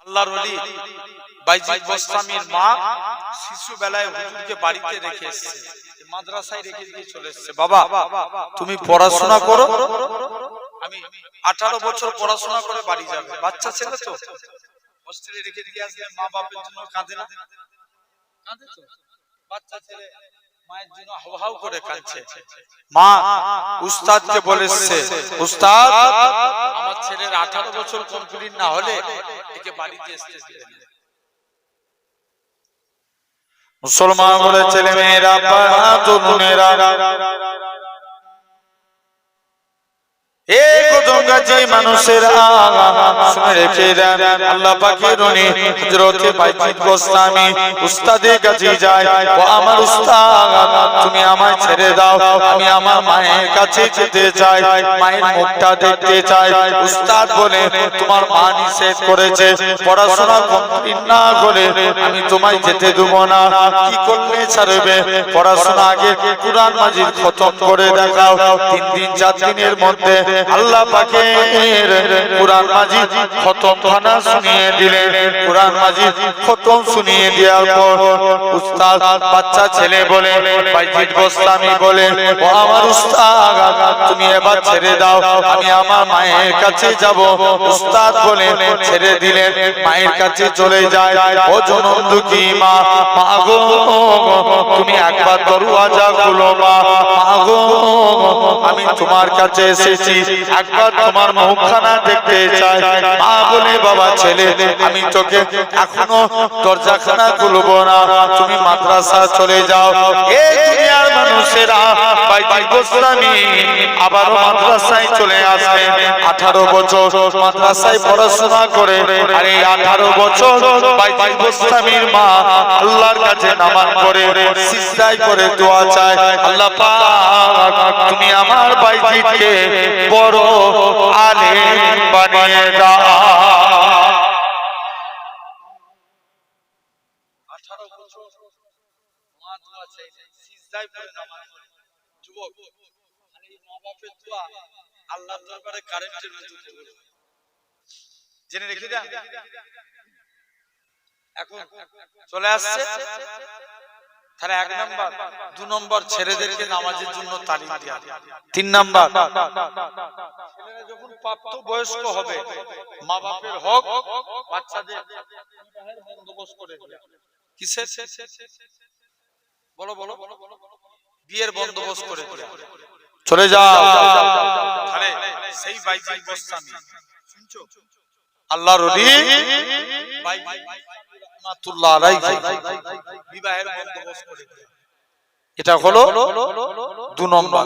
আল্লাহর ওলি বাইজিদ বোস্তামির মা শিশুবেলায় হুজুরকে বাড়িতে রেখে এসেছে, মাদ্রাসায় রেখে দিয়ে চলে এসেছে। বাবা তুমি পড়াশোনা করো, আমি 18 বছর পড়াশোনা করে বাড়ি যাবে। বাচ্চা ছেলে তো হোস্টেলে রেখে দিয়ে আসলে মা বাপের জন্য কাঁদে না? কাঁদে তো। বাচ্চা ছেলে মায়ের জন্য হাউ করে কাঁদছে। মা উস্তাদকে বলেছে, উস্তাদ আমার ছেলের 18 বছর কমপ্লিট না হলে একে বাড়িতে আসতে দিবেন। মুসলমান বলে ছেলে মেয়েরা তরুণেরা মানুষেরা শুনে রেখে দেন, আল্লাহ পাকের উনি হযরত বাইজিদ বোস্তামি উস্তাদের কাছে যায়, ও আমার উস্তাদ তুমি আমায় ছেড়ে দাও, আমি আমার মায়ের কাছে যেতে চাই, মায়ের মুখটা দেখতে চাই। উস্তাদ বলে তোমার মা নিষেধ করেছে, পড়াশোনা কমপ্লিট না করে আমি তোমায় যেতে দেব না। কি করলে ছাড়বে? পড়াশোনা আগে কুরআন মাজিদ খতম করে দেখাও। 3 দিন 4 দিনের মধ্যে আল্লাহ পাকের কুরআন মাজিদ খতম খানা শুনিয়ে দিলেন। কুরআন মাজিদ খতম শুনিয়ে দেওয়ার পর উস্তাদ বাচ্চা ছেলে বলে বাইজিদ বোস্তামি বলে, ও আমার উস্তাদ তুমি এবার ছেড়ে দাও, আমি আমার মায়ের কাছে যাব। উস্তাদ বলে ছেড়ে দিলেন, মায়ের কাছে চলে যায়। ও জনম দুঃখী মা, মা গো তুমি একবার দরওয়াজা খুলো মা, মা গো আমি তোমার কাছে এসেছি, একবার তোমার মুখখানা দেখতে চাই। মা বলে বাবা ছেলে আমি তোকে এখনো দরজাখানা খুলবো না, তুমি মাদ্রাসা চলে যাও। এই দুনিয়ার মানুষেরা বাইজিদ বোস্তামি আবারও মাদ্রাসায় চলে আসবে। 18 বছর মাদ্রাসায় পড়াশোনা করে, আর এই 18 বছর বাইজিদ বোস্তামির মা আল্লাহর কাছে নামাজ পড়ে সিজদায় করে দোয়া চায়, আল্লাহ পাক তুমি আমার বাইজিদকে বড় আলেম বানিয়ে দাও। 18 বছর মা দোয়া চায়, সিজদায় করে নামাজ পড়ে। যুবক খালি মা বাপের দোয়া আল্লাহর দরবারে কারেন্টের মতো কবুল। জেনে রেখে দেন। এখন চলে আসছে তাহলে 1 নাম্বার, 2 নাম্বার ছেলেদেরকে নামাজের জন্য তালিম দেয়া, 3 নাম্বার ছেলেরা যখন প্রাপ্ত বয়স্ক হবে মা বাপের হক বাচ্চাদের বিবাহের বন্দোবস্ত করে দেয়া। কিসের? বলো বলো, বিয়ের বন্দোবস্ত করে দেয়া। চলে যাও। তাহলে সেই বাইজিদ বোস্তামি শুনছো আল্লাহর ওলি বাইজিদ রাহমাতুল্লাহ আলাইহি বিবাহের বন্দোবস্ত করে দেয়া। এটা হলো 2 নম্বর।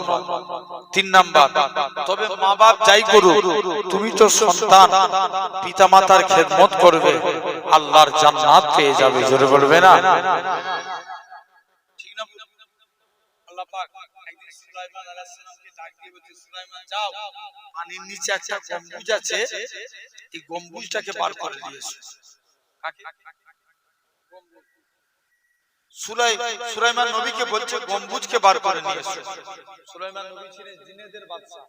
3 নাম্বার, তবে মা বাপ যাই করুক তুমি তো সন্তান, পিতা মাতার খেদমত করবে, আল্লাহর জান্নাত পেয়ে যাবে। জোরে বলবে না? ঠিক না? আল্লাহ পাক একদিন সুলাইমান আলাইহিস সালামকে ডাক দিয়ে বলছে, সুলাইমান যাও, পানির নিচে একটা গম্বুজ আছে, এই গম্বুজটাকে বার করে নিয়ে এসো। কাকে? সুলাইমান নবীকে বলছে গম্বুজকে বার করে নিয়ে এসো। সুলাইমান নবী ছিলেন জিনেদের বাদশা।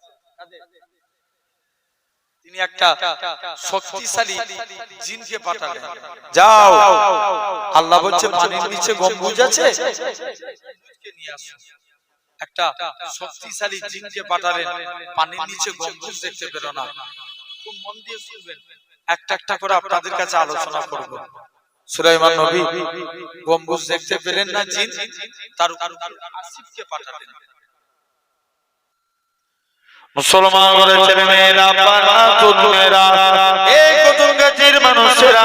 তিনি একটা শক্তিশালী জিনকে পাঠালেন, যাও আল্লাহ বলছে পানির নিচে গম্বুজ আছে, গম্বুজকে নিয়ে আসো। একটা শক্তিশালী জিনকে পাঠালেন, পানির নিচে গম্বুজ দেখতে পেল না। খুব মন দিয়ে শুনবেন, একটা একটা করে আপনাদের কাছে আলোচনা করব। সুলাইমান নবী গম্বুজ দেখতে পেলেন না, জিন তার আসিফকে পাঠালেন। মুসলমান ঘরের ছেলে মেয়েরা তরুণেরা এই কদমগাছির মানুষেরা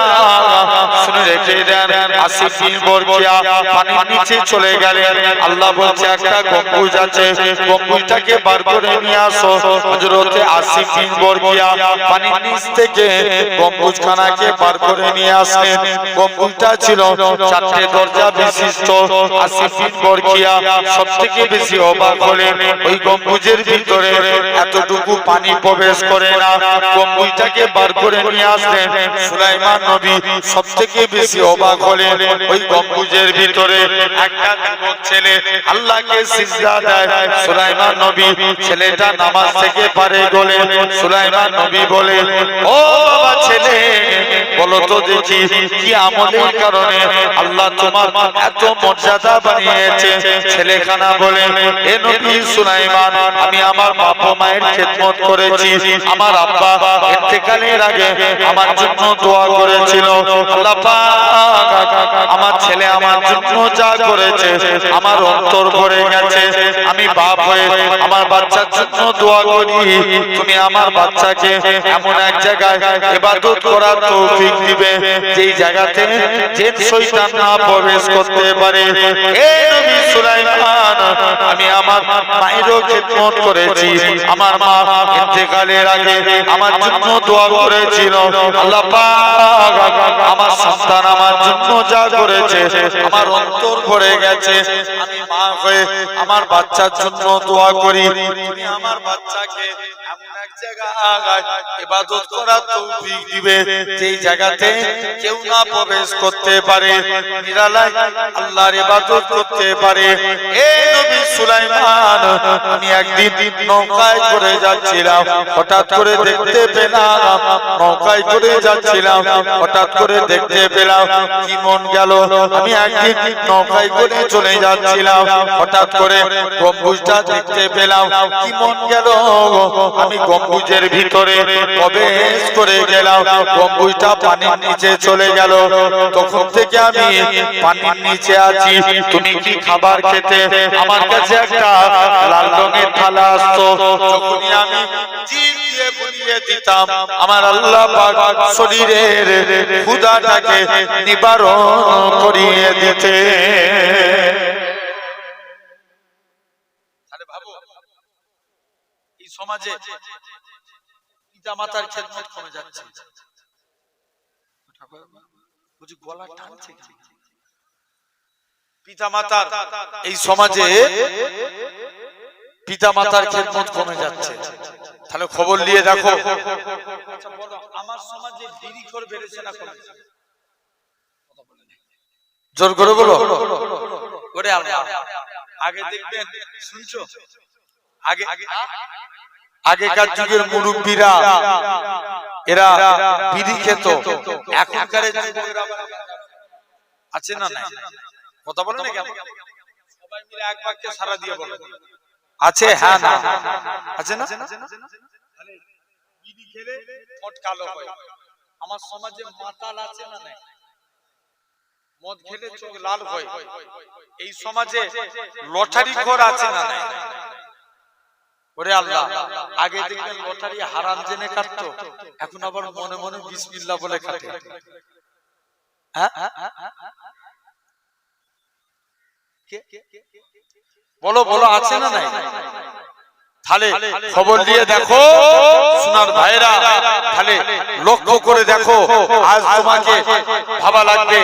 শুনে রেখে দেন, আসিফ বিন বরকিয়া পানির নিচে চলে গেলেন। আল্লাহ বলছে একটা গম্বুজ আছে, গম্বুজটাকে বার করে নিয়ে আসো। হযরতে আসিফ বিন বরকিয়া পানির নিচ থেকে গম্বুজখানাকে বার করে নিয়ে আসলেন। গম্বুজটা ছিল 4টে দরজা বিশিষ্ট। আসিফ বিন বরকিয়া সবথেকে বেশি অবাক হলেন, ওই গম্বুজের ভিতরে এতটুকু পানি প্রবেশ করে না। গম্বুজটাকে বার করে নিয়ে আসলেন। সুলাইমান নবী সবথেকে বেশি অবাক হলেন, ওই গম্বুজের ভিতরে একটা যুবক ছেলে আল্লাহকে সিজদা দেয়। সুলাইমান নবী ছেলেটা নামাজ থেকে পারে বলে সুলাইমান নবী বলে, ও বাবা ছেলে বলো তো দেখি কি আমলের কারণে আল্লাহ তোমার এত মর্যাদা বানিয়েছে? ছেলেখানা বলে, হে নবী সুলাইমান, আমি আমার বাবা মায়ের খেদমত করেছি। আমার আব্বা ইন্তেকালের আগে আমার জন্য দোয়া করেছিল। আল্লাহ পাক আমার ছেলে আমার জন্য যা করেছে আমার অন্তর ভরে গেছে। আমি বাপ হয়ে আমার বাচ্চার জন্য দোয়া করি, তুমি আমার বাচ্চাকে এমন এক জায়গায় ইবাদত করার তৌফিক দিবে যেই জায়গাতে জিন শয়তান না প্রবেশ করতে পারে। হে নবী সুলাইমান, আমি আমার মায়েরও খেদমত করেছি। আমার মা ইন্তেকালের আগে আমার জন্য দোয়া করেছিল। আল্লাহ পাক আমার সন্তান আমার জন্য যা করেছে আমার অন্তর ভরে গেছে। আমি মা হয়ে আমার বাচ্চার জন্য দোয়া করি, তুমি আমার বাচ্চাকে এমন এক জায়গায় ইবাদত করার তৌফিক দিবে যেই জায়গাতে কেউ না প্রবেশ করতে পারে, নিরালায় আল্লাহর ইবাদত করতে পারে। এই নবী সুলাইমান, আমি একদিন নৌকায় করে যাচ্ছিলাম, হঠাৎ করে দেখতে পেলাম নৌকায় করে যাচ্ছিলাম, হঠাৎ করে দেখতে পেলাম কি মন গেল, আমি একদিন নৌকায় করে চলে যাচ্ছিলাম, হঠাৎ করে গম্বুজটা দেখতে পেলাম, কি মন গেল, আমি গম্বুজের ভিতরে প্রবেশ করে গেলাম, গম্বুজটা পানির নিচে চলে গেল। তখন থেকে আমি পানির নিচে আছি। তুমি কি খাবার খেতে? আমার কাছে একটা লাল রঙের থালা আসতো, যখনই আমি জিভ দিয়ে বুলিয়ে দিতাম আমার আল্লাহ পাক শরীরের ক্ষুধাটাকে নিবারণ করিয়ে দিতে। আরে ভাবো, এই সমাজে পিতা মাতার খেদমত কমে যাচ্ছে। বুঝি গলা টানছে কি? পিতা মাতার এই সমাজে পিতা মাতার খেদমত কমে যাচ্ছে। তাহলে খবর নিয়ে দেখো, আচ্ছা বলো, আমার সমাজে বিড়িখোর বেড়েছে না কমেছে? জোর করে বলো। ওরে আল্লাহ, আগে দেখবেন, শুনছো, আগেকার যুগের মুরব্বীরা এরা বিড়ি খেত, এখনকার যুবকরা আছে না নাই? কথা বলে না কেন? সবাই মিলে এক বাক্যে সারা দিয়ে বলে আছে, হ্যাঁ না আছে না? বিড়ি খেলে ঠোঁট কালো হয়। আমার সমাজে মাতাল আছে না নাই? মদ খেলে চোখ লাল হয়। এই সমাজে লটারি খোর আছে না নাই? ওরে আল্লাহ, আগে দেখবেন লটারি হারাম জেনে কাটতো, এখন আবার মনে মনে বিসমিল্লাহ বলে কাটে। বলো বলো, আছে না নাই? তাহলে খবর দিয়ে দেখো সোনার ভাইরা, তাহলে লক্ষ্য করে দেখো, আজ তোমাকে ভাবা লাগবে,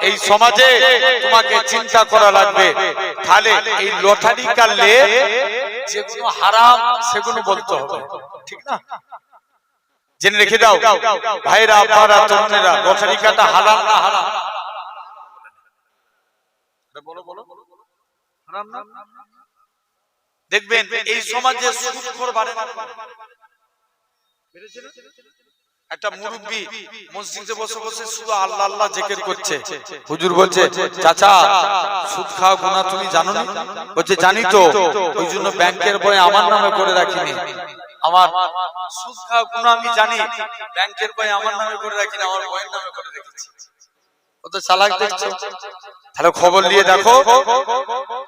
এই সমাজে তোমাকে চিন্তা করা লাগবে। তাহলে এই লটারি কাটলে যেগুলো হারাম সেগুলো বলতে হবে, ঠিক না? জেনে রেখে দাও ভাইরা, আপনারা তরুণেরা, লটারি কাটা হালাল না হারাম? বলো বলো, হারাম না? দেখবেন এই সমাজে সুদখোর বাড়ে না? বেড়েছে না? একটা মুরব্বি মসজিদে বসে বসে শুধু আল্লাহ আল্লাহ জিকির করছে। হুজুর বলছে, চাচা সুদ খাওয়া গুনাহ তুমি জানো না? বলছে জানি তো, ওই জন্য ব্যাংকের বই আমার নামে করে রাখিনি। আমার সুদ খাওয়া গুনাহ আমি জানি, ব্যাংকের বই আমার নামে করে রাখিনি, আমার বইয়ের নামে করে রেখেছি। ও তো চালাক দেখছো। তাহলে খবর নিয়ে দেখো,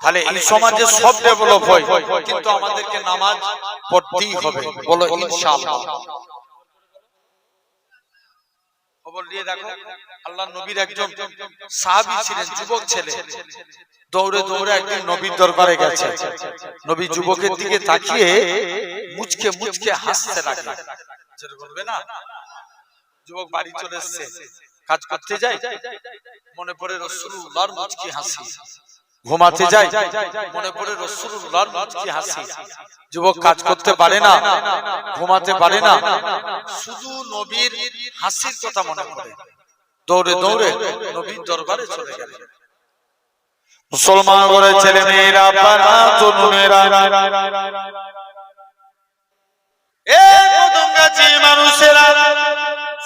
তাহলে এই সমাজে সব ডেভেলপ হয়, কিন্তু আমাদেরকে নামাজ পড়তেই হবে। বলো ইনশাআল্লাহ। খবর নিয়ে দেখো, আল্লাহর নবীর একজন সাহাবী ছিলেন, যুবক ছেলে, দৌড়ে দৌড়ে একদিন নবীর দরবারে গেছে। নবী যুবকের দিকে তাকিয়ে মুচকে মুচকে হাসতে লাগলেন। যেটা বলবে না, যুবক বাড়ি চলে এসেছে, কাজ করতে যায়, মনে পড়ে রাসূলুল্লাহর মুচকি হাসি। ঘুমাতে যায়, মনে পড়ে রাসূলুল্লাহর মুচকি হাসি। যুবক কাজ করতে পারে না, ঘুমাতে পারে না, শুধু নবীর হাসির কথা মনে পড়ে। দৌড়ে দৌড়ে নবীর দরবারে চলে গেলেন। মুসলমান ঘরের ছেলে মেয়েরা, বাবা তরুণেরা, এ কদম গাছি মানুষেরা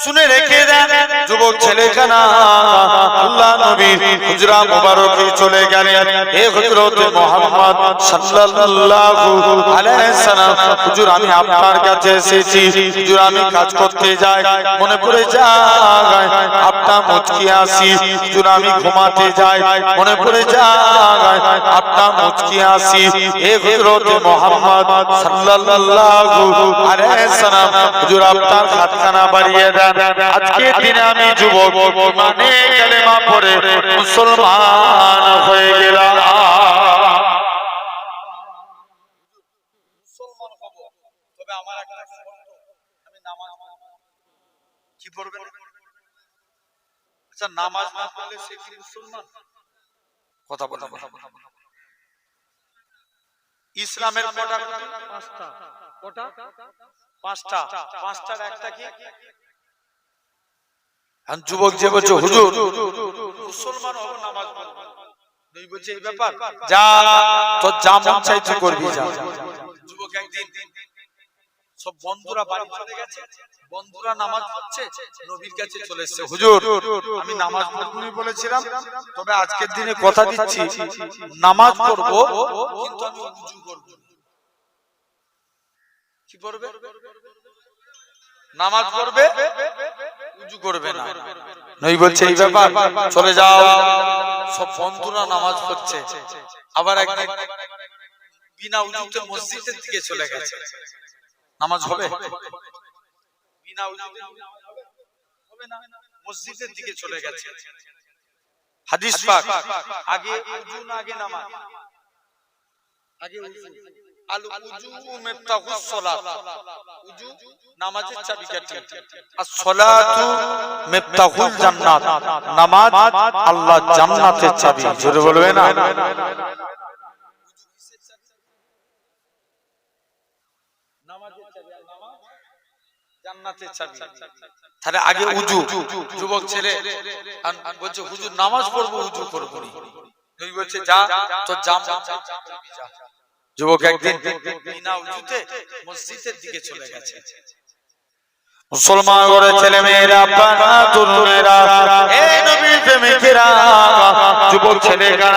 শুনে রেখে দেন, যুবক ছেলেখানা আল্লাহ নবীর হুজরা মুবারকে চলে গেলেন। হে হযরত মুহাম্মদ সাল্লাল্লাহু আলাইহি সাল্লাম, হুজুর আমি আপনার কাছে এসেছি, হুজুর আমি কাজ করতে যাই, মনে পড়ে যায় আপনার মুচকি আসি, হুজুর আমি ঘুমাতে যাই, মনে পড়ে যায় আপনার মুচকি আসি। হে হযরত মুহাম্মদ সাল্লাল্লাহু আলাইহি সাল্লাম, হুজুর আপনার হাতখানা বাড়িয়ে দেন। আজকে দিনে আমি যুবক মানে কালেমা পড়ে মুসলমান হয়ে গেলাম। মুসলমান হব, তবে আমার একটা শর্ত, আমি নামাজ কি পড়বেন? আচ্ছা, নামাজ না পড়লে সে কি মুসলমান? কথা বলা ইসলামের কটা? পাঁচটা। কটা? পাঁচটা। পাঁচটার একটা কি? যুবক যে বলছে হুজুর মুসলমান হব, নামাজ পড়ব, নবী বলছে এই ব্যাপার, যা তো যা মন চাইতে করবি যা। যুবক একদিন সব বন্ধুরা বাড়ি চলে গেছে, বন্ধুরা নামাজ পড়ছে, নবীর কাছে চলে এসেছে, হুজুর আমি নামাজ পড়বই বলেছিলাম, তবে আজকের দিনে কথা দিচ্ছি নামাজ পড়ব, কিন্তু আমি ওযু করব। কি পড়বে? নামাজ পড়বে, ওযু করবে না। নবী বলছে এই ব্যাপার, চলে যাও। সব বন্ধুরা নামাজ পড়ছে, আবার একদিন বিনা ওযুতে মসজিদের দিকে চলে গেছে। নামাজ হবে? বিনা ওযুতে হবে না, মসজিদের দিকে চলে গেছে। হাদিস পাক, আগে ওযু না আগে নামাজ? আগে ওযু। আল ওযু মিফতাহুস সালাত, ওযু নামাজের চাবিকাঠি। আর সালাতু মিফতাহুল জান্নাত, নামাজ আল্লাহ জান্নাতের চাবি। জোরে বলবে না? নামাজের চাবি, আর নামাজ জান্নাতের চাবি। তাহলে আগে ওযু। যুবক ছেলে বলছে হুজুর নামাজ পড়বো, ওযু করব না। নবী বলছে যা তো যা। যুবক একদিন বিনা ওযুতে মসজিদের দিকে চলে গেছে। মুসলমান ঘরের ছেলে মেয়েরা, বাবা তরুণেরা, এই নবীর প্রেমিকেরা, যুবক ছেলেরা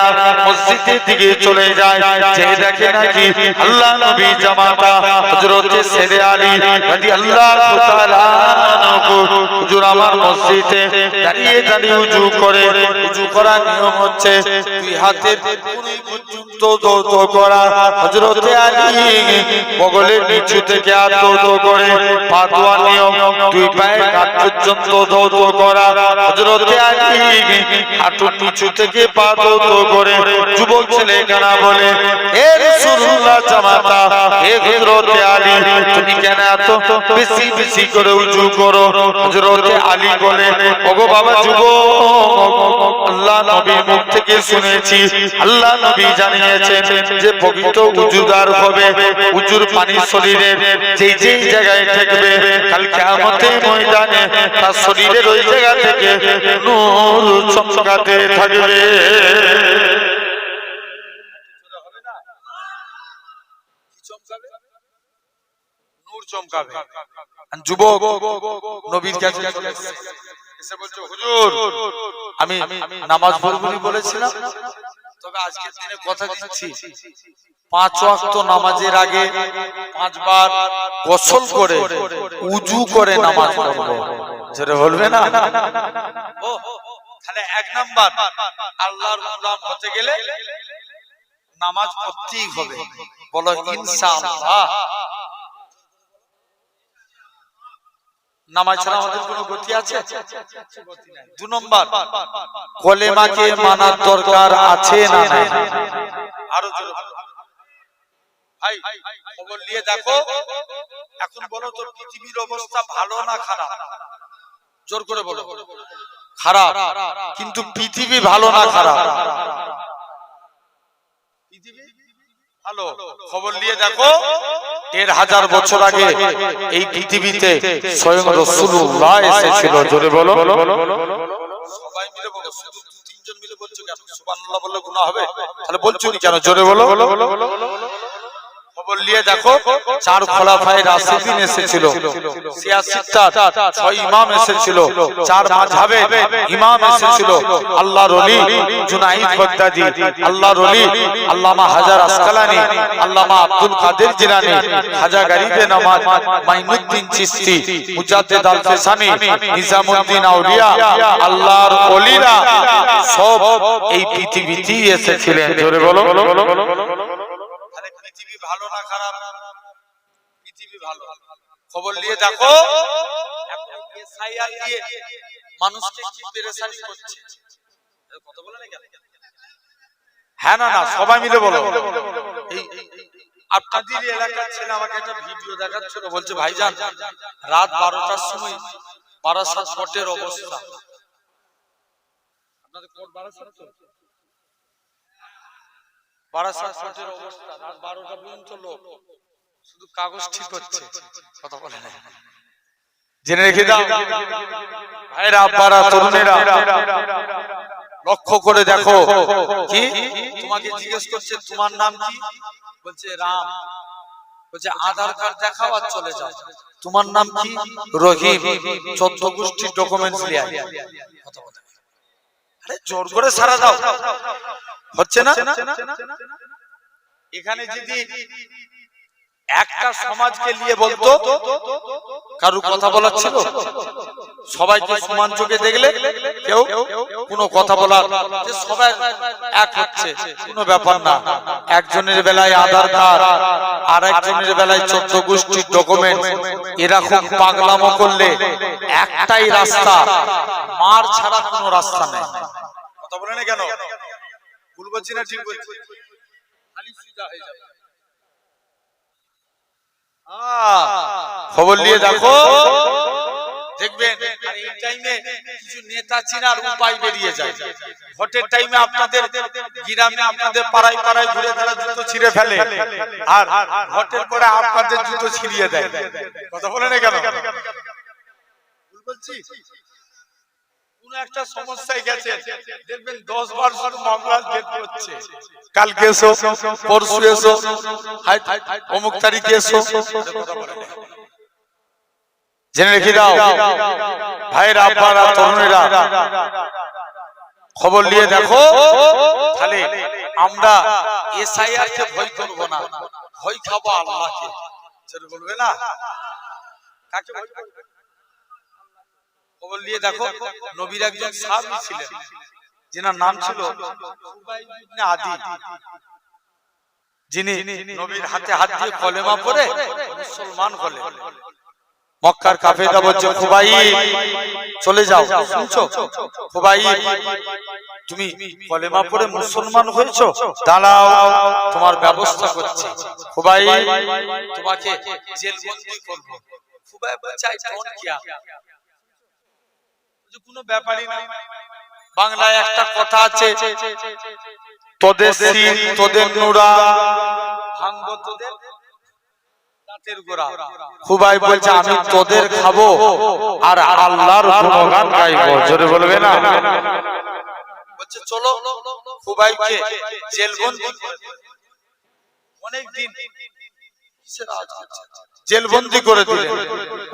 মসজিদের দিকে চলে যায়, যে দেখে নাকি আল্লাহ নবী জামাতা হযরত সাইয়েদে আলী রাদিয়াল্লাহু তাআলা আনহু হুজুর আমার মসজিদে দাঁড়িয়ে দাঁড়িয়ে ওযু করে। ওযু করার নিয়ম হচ্ছে দুই হাতের কুনি পর্যন্ত দৌত করা, হযরত আলী বগলের নিচু থেকে হাত দৌত করে, পা ধোয়ার নিয়ম দুই পায়ের কাঠ পর্যন্ত দৌত করা, হযরত আলী হাঁটুর নিচু থেকে পা দৌত করে। যুবক ছেলে কানা বলে হে রাসূলুল্লাহ জামাতা, হে হযরত আলী তুমি কেন এত বেশি বেশি করে ওযু করো? হযরত আলী বলে ওগো বাবা যুবক, আল্লাহ নবীর মুখ থেকে শুনেছি, আল্লাহ নবী জানিয়েছেন যে পবিত্র ওযুদার হবে, ওযুর পানি শরীরের যেই যেই জায়গায় ঠেকবে কাল কিয়ামতের ময়দানে তার শরীরের ওই জায়গা থেকে নূর চমকাতে থাকবে। নূর চমকাবে। যুবক নবীর কাছে চলে এসে বলছে হুজুর আমি নামাজ পড়বই বলেছিলাম, তবে আজকের দিনে কথা দিচ্ছি 5 ওয়াক্ত নামাজের আগে 5 বার গোসল করে ওযু করে নামাজ পড়ব। যেটা বলবে না? ও তাহলে 1 নাম্বার আল্লাহর গোলাম হতে গেলে নামাজ পড়তেই হবে। বলো ইনশাআল্লাহ। নামাজ ছাড়া আমাদের কোনো গতি আছে? 2 নম্বর কলেমাকে মানার দরকার আছে না নাই? আরো জোরে ভাই খবর নিয়ে দেখো, এখন বলো তো পৃথিবীর অবস্থা ভালো না খারাপ? জোর করে বলো। খারাপ। কিন্তু পৃথিবী ভালো না খারাপ? পৃথিবী ভালো। খবর নিয়ে দেখো 1000 বছর আগে এই পৃথিবীতে স্বয়ং রাসূলুল্লাহ এসেছিল। জোরে বলো। সবাই মিলে বলো, শুধু দু তিনজন মিলে বলছো কেন? সুবহানাল্লাহ বললে গুনাহ হবে? তাহলে বলছো নি কেন? জোরে বলো। খবর নিয়ে দেখো, চার খোলাফায়ে রাশিদিন এসেছিল, 86টা 6 ইমাম এসেছিল, চার মাযহাবে ইমাম এসেছিল, আল্লাহর ওলি জুনাইদ বাগদাদি, আল্লাহর ওলি আল্লামা হাজার আসকালানি, আল্লামা আব্দুল কাদের জিলানী, খাজা গরিবে নওয়াজ, মাইনুদ্দিন চিশতি, মুজাদ্দিদ আল ফিসানি, নিজামউদ্দিন আউলিয়া, আল্লাহর ওলিরা সব এই পৃথিবীতেই এসেছিলেন। জোরে বলো। তাহলে পৃথিবী ভালো না খারাপ? পৃথিবী ভালো। খবর নিয়ে দেখো, এখন এসআইআর দিয়ে মানুষকে কি পেরেশানি করছে, কথা বলে না কেন? হ্যাঁ না না, সবাই মিলে বলো। এই আপনাদের এলাকার ছেলে আমাকে একটা ভিডিও দেখাচ্ছিল, বলছে ভাইজান রাত 12টার সময় বারাসাত কোর্টের অবস্থা। আপনাদের কোর্ট বারাসাত তো? বারাসাত কোর্টের অবস্থা রাত 12টা পর্যন্ত লোক শুধু কাগজ ঠিক হচ্ছে, কথা বলে না। জেনে রেখে দাও ভাইরা, আব্বারা, তরুণেরা, লক্ষ্য করে দেখো। কি তোমাকে জিজ্ঞেস করছে তোমার নাম কি? বলছে রাম। বলছে আধার কার্ড দেখাও আর চলে যাও। তোমার নাম কি? রহিম। 14 গোষ্ঠীর ডকুমেন্টস নিয়ে আয়। কথা বলে, আরে জোর করে সারা দাও, হচ্ছে না? এখানে যদি একটা সমাজকে নিয়ে বলতো, কারু কথা বলার ছিল? সবাইকে সমান চোখে দেখলে কেউ কোনো কথা বলার, যে সবাই এক হচ্ছে, কোনো ব্যাপার না। একজনের বেলায় আধার কার্ড, আর একজনের বেলায় 14 গোষ্ঠীর ডকুমেন্ট, এরকম পাগলামো করলে একটাই রাস্তা, মার ছাড়া কোনো রাস্তা নেই। কথা বলে না কেন? ভুল বলছি না ঠিক বলছি? খালি সুজা হয়ে যাবে। খবর নিয়ে দেখো, দেখবেন এই টাইমে কিছু নেতা চিনার উপায় বেরিয়ে যায়। ভোটের টাইমে আপনাদের গ্রামে, আপনাদের পাড়ায় পাড়ায় ঘুরে তারা জুতো ছিঁড়ে ফেলে, আর ভোটের পরে আপনাদের জুতো ছিঁড়িয়ে দেয়। কথা বলে না কেন? ভুল বলছি? কোন একটা সমস্যায় গেছে, দেখবেন 10 বার শুধু মামলার ডেট হচ্ছে। কালকে এসো, পরশু এসো, অমুক তারিখে এসো। জেনে রেখে দাও ভাইরা, আব্বারা, তরুণেরা, খবর নিয়ে দেখো। তাহলে আমরা এসআইআর কে ভয় করব না, ভয় খাবো আল্লাহকে। যেটা বলবে না, কাকে ভয় করবে? খবর নিয়ে দেখো, নবীর একজন সাহাবী ছিলেন, যিনার নাম ছিল খুবাইব ইবনে আদি, যিনি নবীর হাতে হাত দিয়ে কলেমা পড়ে মুসলমান হলেন। মক্কার কাফেররা বলছে, খুবাইব চলে যাও। শুনছো? খুবাইব তুমি কলেমা পড়ে মুসলমান হয়েছো, দাঁড়াও তোমার ব্যবস্থা করছি। খুবাইব তোমাকে জেলবন্দি করব। খুবাইব বলছে, আই ডোন্ট কেয়ার, কোনো ব্যাপারই না। বাংলায় একটা কথা আছে, তোদের সিন তোদের নুরা, ভাঙবো তোদের দাঁতের গোড়া। খুবাইব বলছে, আমি তোদের খাবো আর আল্লাহর গুণগান গাইবো। জোরে বলবে না? বলছে চলো। খুবাইবকে জেলবন্দি, অনেকদিন জেলবন্দি করে দিলেন।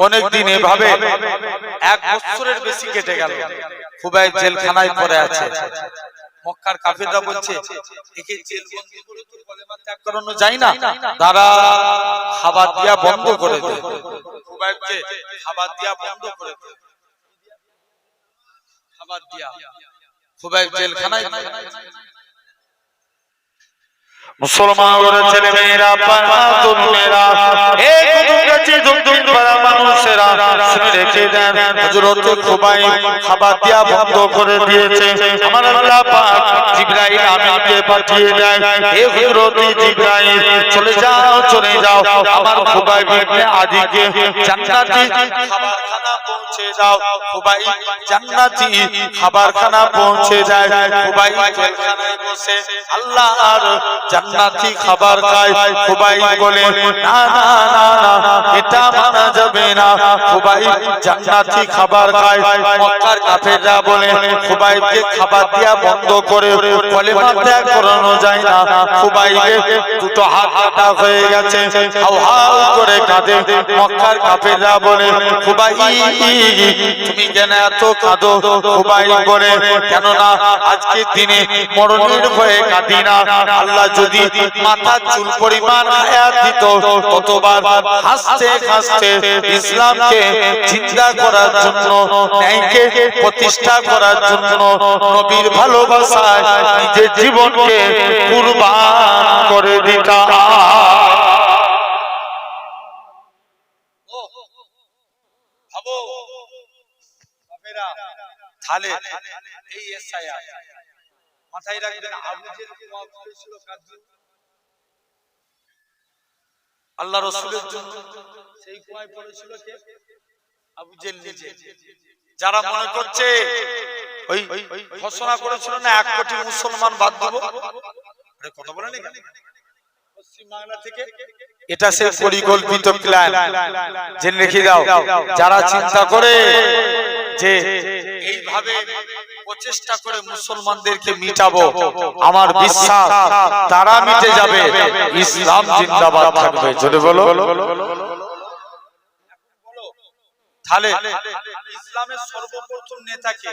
অনেকদিন এভাবে 1 বছরের বেশি কেটে গেল। খুবাইব জেলখানায় পড়ে আছে। মক্কার কাফেররা বলছে, একে জেলবন্দি করে তো কলেমা ত্যাগ করানো যায় না, তারা খাবার দিয়া বন্ধ করে দেয়। খুবাইবকে খাবার দিয়া বন্ধ করে দেয়। খাবার দিয়া খুবাইব জেলখানায়। মুসলমানের ছেলে মেয়েরা, পাড়া তরুণেরা, এই কুতুবগাছি দুমদুম পাড়া মানুষেরা, শুনে রেখে দেন, হযরত খুবাইব খাবার দিয়া বন্ধ করে দিয়েছে। আমার আল্লাহ পাক জিবরাইল আমিনকে পাঠিয়ে দেন, হে হযরত জিবরাইল চলে যাও, চলে যাও, আমার খুবাইব ইবনে আদিকে জান্নাতি খাবারখানা পৌঁছে দাও। খুবাইব জান্নাতি খাবারখানা পৌঁছে যায়। খুবাইব জেলখানায় বসে আল্লাহর জান্নাতি খাবার খায়। খুবাইব বলে, না না না না, এটা মানা যাবে না। খুবাইব জান্নাতি খাবার খায়। মক্কার কাফেররা বলে খুবাইবকে খাবার দেয়া বন্ধ করে কলেমা ত্যাগ করানো যায় না। খুবাইবের দুটো হাত কাটা হয়ে গেছে, হাউ হাউ করে কাঁদে। মক্কার কাফেররা বলে খুবাইব তুমি কেন এত কাঁদো? খুবাইব বলে কেননা আজকের দিনে মরণের ভয়ে কাঁদি না। আল্লাহ যদি মাথার চুল পরিমাণ হায়াত দিত, ততবার হাসতে হাসতে ইসলামকে জিন্দা করার জন্য, ন্যায়কে প্রতিষ্ঠা করার জন্য, নবীর ভালোবাসায় নিজের জীবনকে কুরবান করে দিতাম। তাহলে এই এসআইআর মাথায় রাখবেন। আবু জেহেল ওয়াজ করেছিল কার জন্য? আল্লাহ রাসূলের জন্য। সেই কুয়ায় পড়েছিল কে? আবু জেহেল নিজে। যারা মনে করছে ওই ঘোষণা করেছিল না 1 কোটি মুসলমান বাদ দেব, আরে কথা বলে না কেন? পশ্চিম বাংলা থেকে এটা সে পরিকল্পিত প্ল্যান, জেনে রেখে দাও। যারা চিন্তা করে যে এইভাবে প্রচেষ্টা করে মুসলমানদেরকে মিটাবো, আমার বিশ্বাস তারা মিটে যাবে, ইসলাম জিন্দাবাদ থাকবে। জোরে বলো। তাহলে ইসলামের সর্বপ্রথম নেতাকে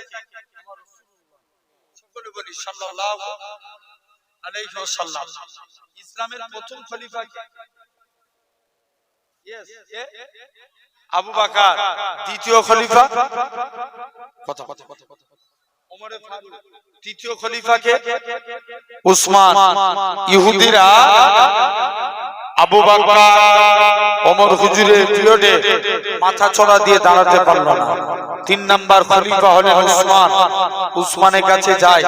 সকলে বলি সাল্লাল্লাহু আলাইহি ওয়াসাল্লাম। ইসলামের প্রথম খলিফা কে? यस আবু বকর। দ্বিতীয় খলিফা কথা ওমর ফারুক। তৃতীয় খলিফা কে? উসমান। ইহুদিরা আবু বকর ওমর হুজুরের পিরিয়ডে মাথা চড়া দিয়ে দাঁড়াতে পারল না। 3 নাম্বার খলিফা হলেন উসমান। উসমানের কাছে যায়,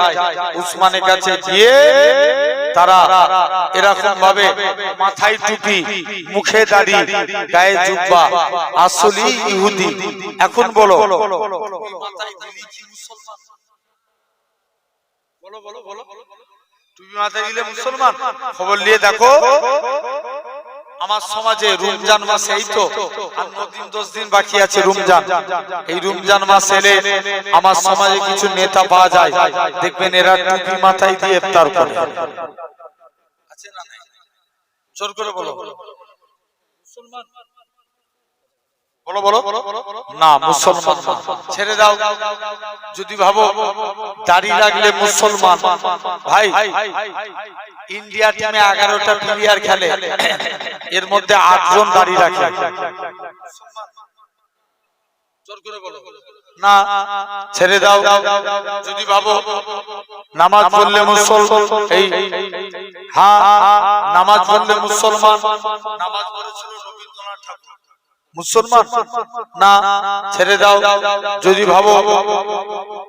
উসমানের কাছে গিয়ে তারা এরকম ভাবে মাথায় টুপি, মুখে দাড়ি, গায়ে জুব্বা, আসলি ইহুদি। এখন বলো মাথায় দিলি কি মুসলমান? বলো বলো বলো। টুপি মাথায় দিলে মুসলমান? খবর নিয়ে দেখো আমার সমাজে রমজান মাসে, এই তো আর 9 দিন 10 দিন বাকি আছে রমজান। এই রমজান মাস এলে আমার সমাজে কিছু নেতা পাওয়া যায়, দেখবেন এরা টুপি মাথায় দিয়ে ইফতার করে। আছে না? জোর করে বলো মুসলমান। বলো বলো না মুসলমান না। ছেড়ে দাও। যদি ভাবো দাড়ি রাখলে মুসলমান, ভাই ইন্ডিয়া টিমে 11টা প্লেয়ার খেলে, এর মধ্যে 8 জন দাড়ি রাখে। জোর করে বলো না। ছেড়ে দাও। যদি ভাবো নামাজ পড়লে মুসলমান, এই হ্যাঁ নামাজ পড়লে মুসলমান, নামাজ পড়েছিল রবীন্দ্রনাথ ঠাকুর, মুসলমান না। ছেড়ে দাও। যদি ভাবো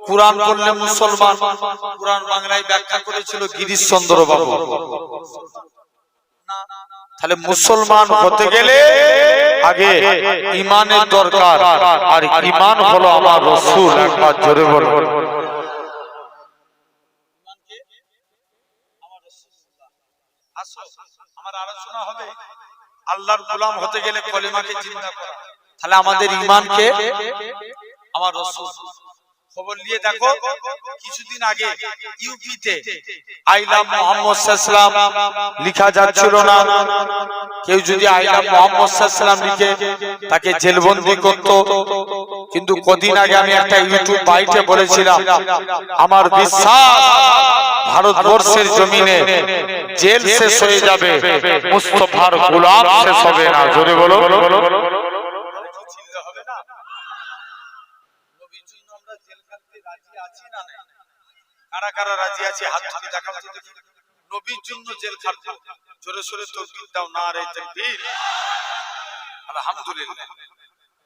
কুরআন পড়লে মুসলমান, কুরআন বাংলায় ব্যাখ্যা করেছিল গিরিশচন্দ্র বাবু, তাহলে মুসলমান হতে গেলে আগে ঈমানের দরকার, আর ঈমান হলো আমার রাসূল। একবার জোরে বলো আমার আলোচনা হবে আল্লাহর গোলাম হতে গেলে কলিমাকে জিন্দা করা। তাহলে আমাদের ঈমানকে আমার রাসূল। খবর নিয়ে দেখো কিছুদিন আগে ইউপিতে আই লাভ মুহাম্মদ সাল্লাল্লাহু আলাইহি ওয়াসাল্লাম লেখা যাচ্ছিল না। কেউ যদি আই লাভ মুহাম্মদ সাল্লাল্লাহু আলাইহি ওয়াসাল্লাম লিখে তাকে জেলবন্দি করত। কিন্তু কদিন আগে আমি একটা ইউটিউব বাইটে বলেছিলাম, আমার বিশ্বাস ভারতবর্ষের জমিনে জেল শেষ হয়ে যাবে, মুস্তাফার গোলাম শেষ হবে না। জোরে বলো। কারা কারা রাজি আছে হাত তুলে দেখাও তো দেখি। নবীর জন্য জেল খাটবো। জোরে সোরে তাকবীর দাও, নারে তাকবীর। আলহামদুলিল্লাহ,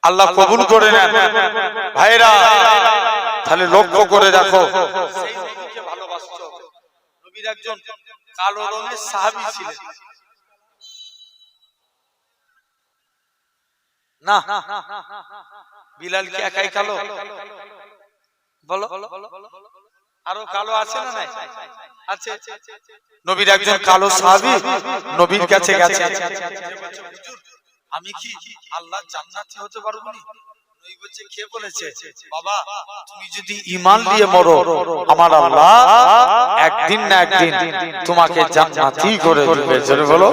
আল্লাহ কবুল করে নেন। ভাইরা তাহলে লক্ষ্য করে দেখো, সেই নবীকে ভালোবাসতে হবে। নবীর একজন কালো রঙের সাহাবী ছিলেন না? বিলাল কি একাই কালো? বলো আরো কালো আছে না? নাই আছে। নবীর একজন কালো সাহাবী নবীর কাছে গেছে, আমি কি আল্লাহ জান্নাতি হতে পারবো না? নবী বলছে, কে বলেছে? বাবা, তুমি যদি ঈমান নিয়ে মরো, আমার আল্লাহ একদিন না একদিন তোমাকে জান্নাতি করে দিবে। জোরে বলো।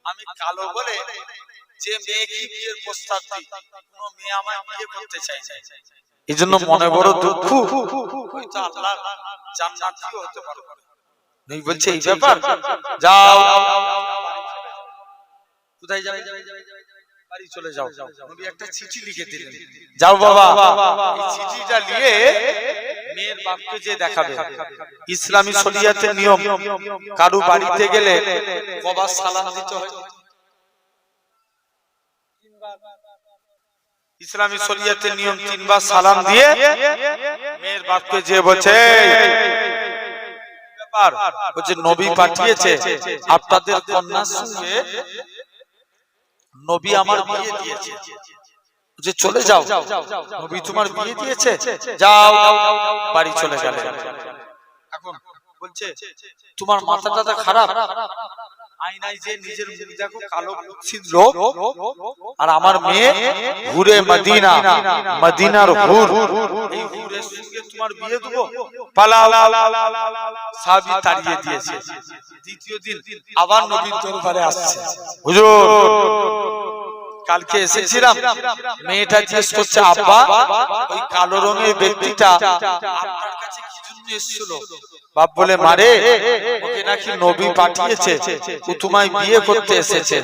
আমি কালো বলে যে মেয়েকে বিয়ের প্রস্তাব দিই, কোনো মেয়ে আমায় বিয়ে করতে চায় না, এজন্য মনে বড় দুঃখ, হয়তো আল্লাহ জান্নাতিও হতে পারবে না। নবী বলছে, এই ব্যাপার, যাও। কোথায় যাবে? বাড়ি চলে যাও। নবী একটা চিঠি লিখে দিলেন, যাও বাবা, এই চিঠিটা নিয়ে মেয়ের বাপকে যে দেখাবে। ইসলামী শরিয়াতের নিয়ম, কারু বাড়িতে গেলে কবার সালাম দিতে হয়? ইসলামী শরিয়াতের নিয়ম 3 বার সালাম দিয়ে মেয়ের বাপকে যে বলছে, ব্যাপার বলছে নবী পাঠিয়েছে আপনাদের কন্যার সঙ্গে, নবী আমার বিয়ে দিয়েছে, যে চলে যাও, নবী তোমার বিয়ে দিয়েছে, যাও। বাড়ি চলে গেল। এখন বলছে, তোমার মাথাটা খারাপ, আয়নায় যে নিজের মুখ দেখো, কালো ছিদ্র, আর আমার মেয়ে হুরে মদিনা, মদিনার হুর, এই হুরের সঙ্গে তোমার বিয়ে দেবো, পালাও। সাহাবী তাড়িয়ে দিয়েছে। দ্বিতীয় দিন আবার নবীর দরবারে আসছে, হুজুর কালকে এসেছিলাম, মেয়েটা জিজ্ঞেস করছে, আব্বা ওই কালো রঙের ব্যক্তিটা আপনার কাছে কি জন্য এসেছিল? বাপ বলে, মারে ওকে নাকি নবী পাঠিয়েছে, ও তোমায় বিয়ে করতে এসেছে।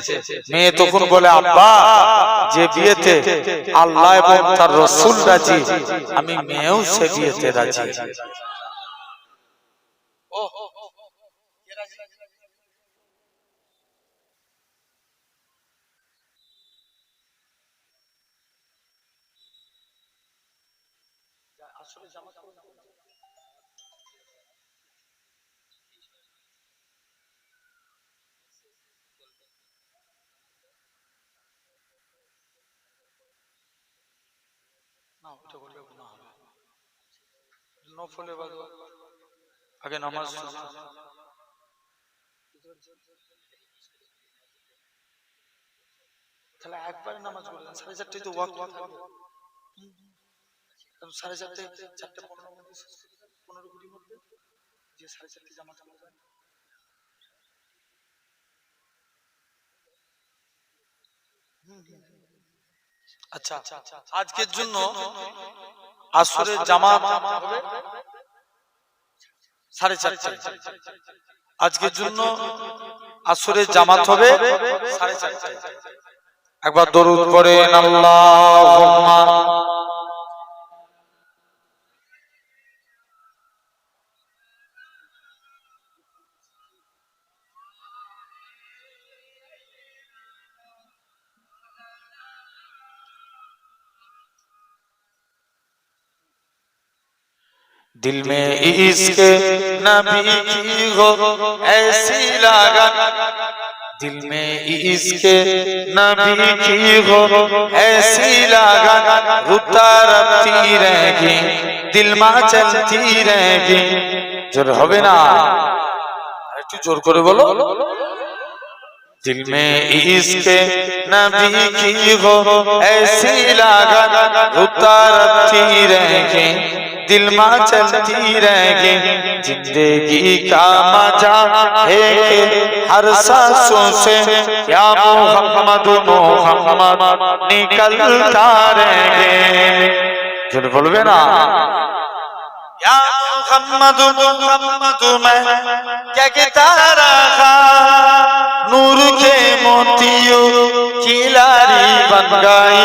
মেয়ে তখন বলে, আব্বা যে বিয়েতে আল্লাহ এবং তার রাসূল রাজি, আমি মেয়েও সে বিয়েতে রাজি। আগে নামাজ, তাহলে একবারে নামাজ পড়লেন, 4:30 তো ওয়াক্ত থাকবে, 4:30, 4:15 মধ্যে যে 4:30 জামাত হবে। আচ্ছা, আজকের জন্য আসরের জামাত হবে 4:30, আজকের জন্য আসরের জামাত হবে 4:30। একবার দরুদ পড়েন, আল্লাহুম্মা दिल में इश्क नबी की हो ऐसी लगन, दिल में इश्क नबी की हो ऐसी लगन, रुता रखती रहेगी दिल में चलती रहेगी। जोर होवे ना, একটু জোর করে বলো। दिल में इश्क नबी की हो ऐसी लगन, रुता रखती रहेगी दिल में चलती रहेगी। जिंदगी का मजा है हर सांसों से या मोहम्मद मोहम्मद निकलता रहेंगे। जो बोलबे ना, या मोहम्मद मोहम्मद मैं क्या कहता रहा, नूर के मोतियों की लारी बन गई,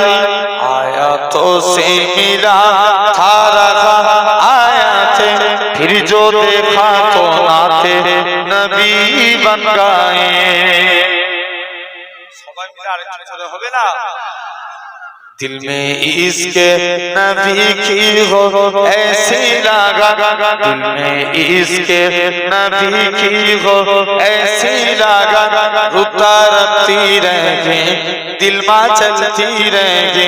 आया तो से मिला था रखा, आया थे फिर जो देखा तो नाते नबी बन गए। সবাই মিলে আরেকটু জোরে হবে না? दिल में इश्क नबी की हो ऐसी लगन, दिल में इश्क नबी की हो ऐसी लगन, रुता रखती रहेगी दिल में चलती रहेगी।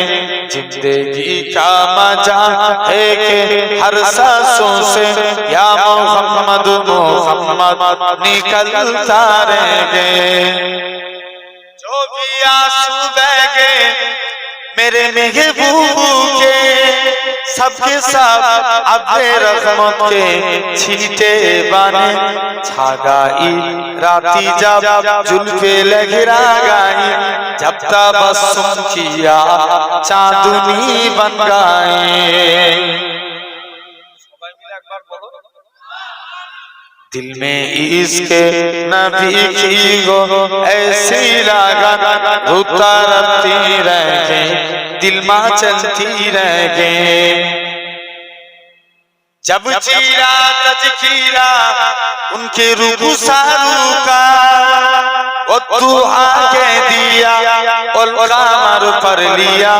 जिंदगी का मजा है कि हर सांसों से या मोहम्मद मोहम्मद निकलता रहेंगे। जो भी आंसू बहके मेरे महबूब के सबके सब अपने रहमत के छींटे बने छा गई राती जब जुल्फे लहरा गई जब तबस्सुम किया चांदनी बन गए। दिल में इश्क नबी की गो ऐसी लगन उतरती रहे दिल में चलती रहे जब चीरा तजकीरा उनके रूबू सारू का तू आगे दिया और कमर पर लिया